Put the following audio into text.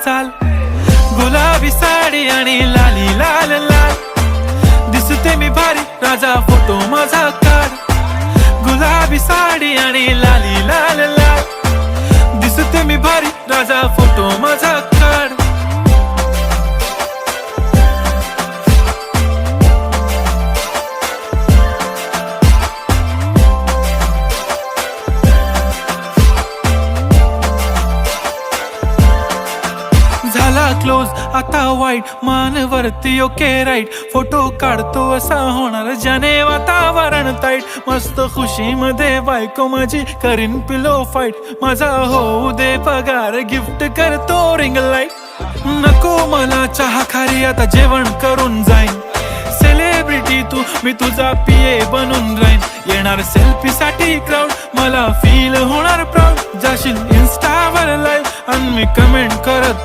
चाल, गुलाबी साडी आणि लाली लाल लाल, दिसते मी भारी राजा फोटो माझा काढ, गुलाबी साडी आणि लाली लाल लाल, दिसते मी भारी राजा फोटो माझा काढ. झाला क्लोज आता वाईट, मान वरती ओके राईट, फोटो काढतो असा होणार ज्याने वातावरण ताईट, मस्त खुशी मध्ये बायको माझी करीन पिलो फाईट, माझा होऊ दे पगार गिफ्ट करतो रिंग लाईट, नको मला चहा खारी आता जेवण करून जाईन, सेलिब्रिटी तू मी तुझा पिये बनून राहीन, येणार सेल्फी साठी क्राऊड मला फील होणार प्राऊड, जाशील इन्स्टावर लाईव्ह आणि मी कमेंट करत